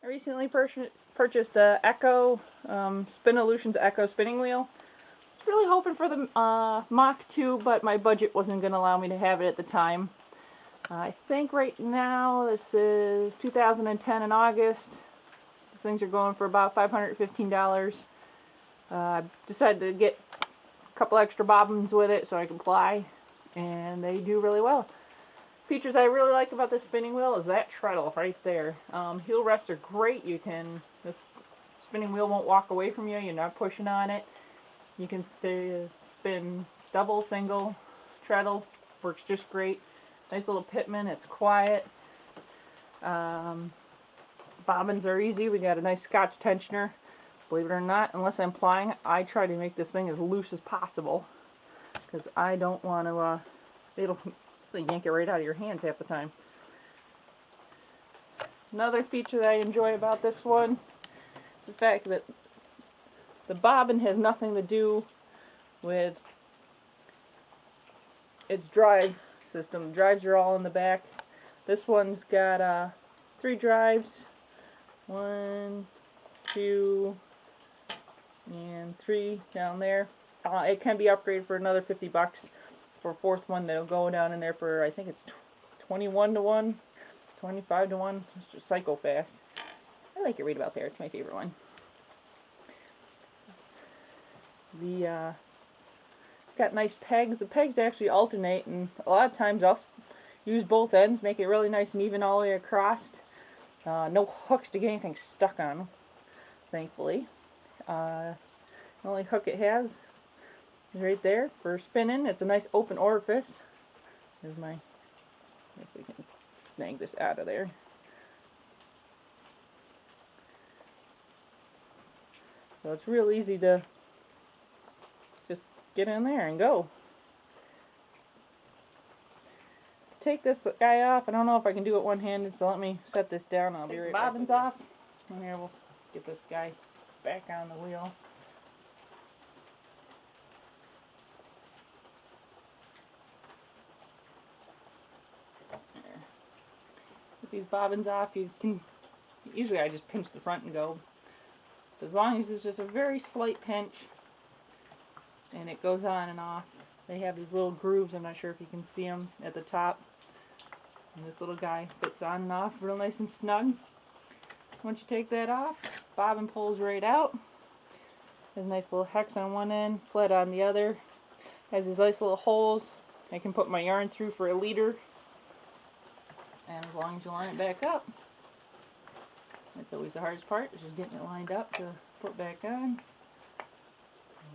recently purchased the Echo, Spinolution's Echo Spinning Wheel. I was really hoping for the Mach 2, but my budget wasn't going to allow me to have it at the time. I think right now, this is 2010 in August. These things are going for about $515. I decided to get a couple extra bobbins with it so I can fly, and they do really well. Features I really like about this spinning wheel is that treadle right there. Heel rests are great. This spinning wheel won't walk away from you. You're not pushing on it. You can spin double, single, treadle. Works just great. Nice little pitman. It's quiet. Bobbins are easy. We got a nice Scotch tensioner. Believe it or not, unless I'm flying, I try to make this thing as loose as possible because I don't want to. It'll yank it right out of your hands half the time. Another feature that I enjoy about this one is the fact that the bobbin has nothing to do with its drive system. Drives are all in the back. This one's got 3 drives. 1, 2, and 3 down there. It can be upgraded for another $50. For a 4th one that'll go down in there for, I think it's 21 to 1, 25 to 1. It's just psycho fast. I like it right about there. It's my favorite one. It's got nice pegs. The pegs actually alternate, and a lot of times I'll use both ends, make it really nice and even all the way across. No hooks to get anything stuck on, thankfully. The only hook it has right there for spinning. It's a nice open orifice. There's my, if we can snag this out of there. So it's real easy to just get in there and go. To take this guy off, I don't know if I can do it one-handed, so let me set this down. I'll be right back. Bobbins off. And here we'll get this guy back on the wheel. These bobbins off, you can, usually I just pinch the front and go. As long as it's just a very slight pinch and it goes on and off. They have these little grooves, I'm not sure if you can see them at the top. And this little guy fits on and off real nice and snug. Once you take that off, bobbin pulls right out. There's a nice little hex on one end, flat on the other. Has these nice little holes I can put my yarn through for a leader. And as long as you line it back up, that's always the hardest part, is just getting it lined up to put back on.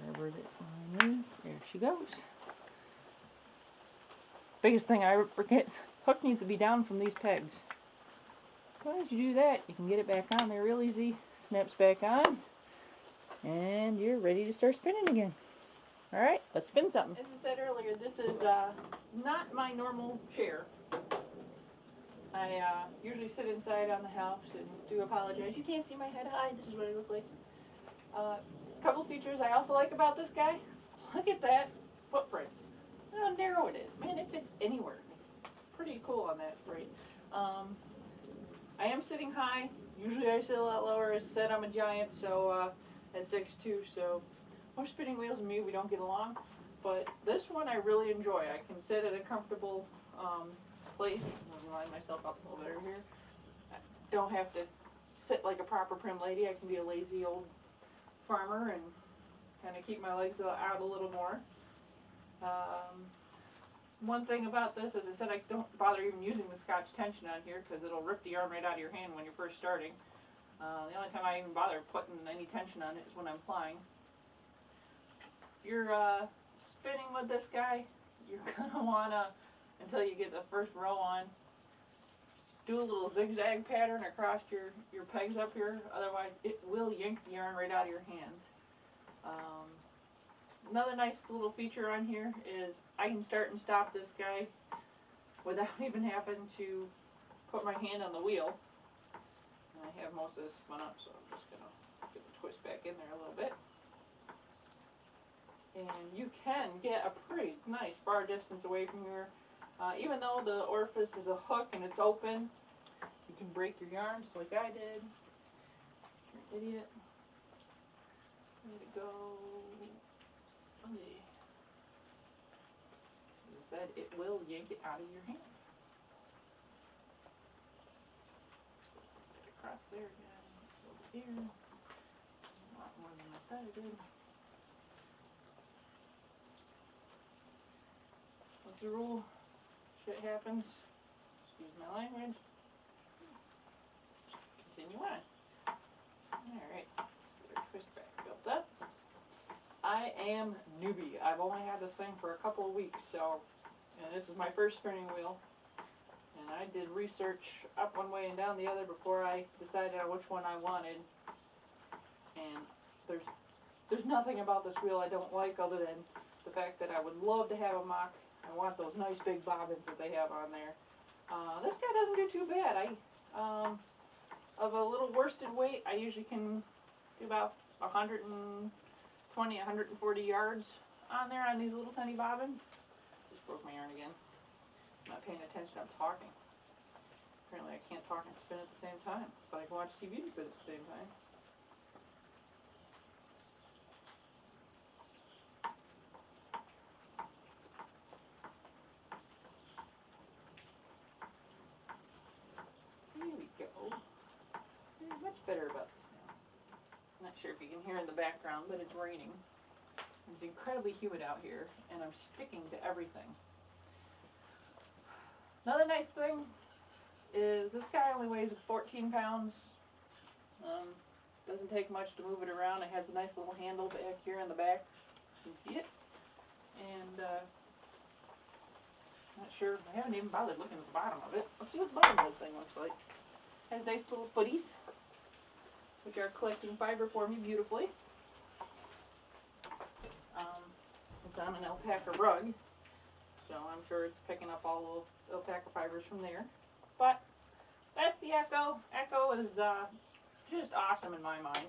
Wherever that line is, there she goes. Biggest thing I forget, hook needs to be down from these pegs. Once you do that, you can get it back on there real easy. Snaps back on, and you're ready to start spinning again. Alright, let's spin something. As I said earlier, this is not my normal chair. I usually sit inside on the house and do apologize. You can't see my head. Hi, this is what I look like. Couple features I also like about this guy. Look at that footprint. Look how narrow it is. Man, it fits anywhere. It's pretty cool on that sprite. I am sitting high. Usually I sit a lot lower. As I said, I'm a giant, so at 6'2", so most spinning wheels and me, we don't get along. But this one I really enjoy. I can sit at a comfortable place. Let me line myself up a little better here. I don't have to sit like a proper prim lady. I can be a lazy old farmer and kind of keep my legs out a little more. One thing about this, as I said, I don't bother even using the Scotch tension on here because it'll rip the yarn right out of your hand when you're first starting. The only time I even bother putting any tension on it is when I'm flying. If you're spinning with this guy, you're going to want to, until you get the first row on, do a little zigzag pattern across your pegs up here, otherwise it will yank the yarn right out of your hands. Another nice little feature on here is I can start and stop this guy without even having to put my hand on the wheel. And I have most of this spun up, so I'm just going to get the twist back in there a little bit. And you can get a pretty nice far distance away from your, even though the orifice is a hook and it's open, you can break your yarn just like I did. You're an idiot. Way to go. Said it will yank it out of your hand. Across there again, over here. A lot more than I thought I did. What's the rule? Shit happens. Excuse my language. Continue on. Alright. Twist back built up. I am newbie. I've only had this thing for a couple of weeks, so, and this is my first spinning wheel. And I did research up one way and down the other before I decided on which one I wanted. And there's nothing about this wheel I don't like other than the fact that I would love to have a mock. I want those nice big bobbins that they have on there. This guy doesn't do too bad. Of a little worsted weight, I usually can do about 120, 140 yards on there on these little tiny bobbins. Just broke my yarn again. I'm not paying attention, I'm talking. Apparently I can't talk and spin at the same time, but I can watch TV and spin at the same time. Here we go. Much better about this now. I'm not sure if you can hear in the background, but it's raining. It's incredibly humid out here, and I'm sticking to everything. Another nice thing is this guy only weighs 14 pounds. Doesn't take much to move it around. It has a nice little handle back here in the back. You can see it. And not sure. I haven't even bothered looking at the bottom of it. Let's see what the bottom of this thing looks like. Has nice little footies, which are collecting fiber for me beautifully. It's on an alpaca rug, so I'm sure it's picking up all the alpaca fibers from there. But that's the Echo. Echo is just awesome in my mind.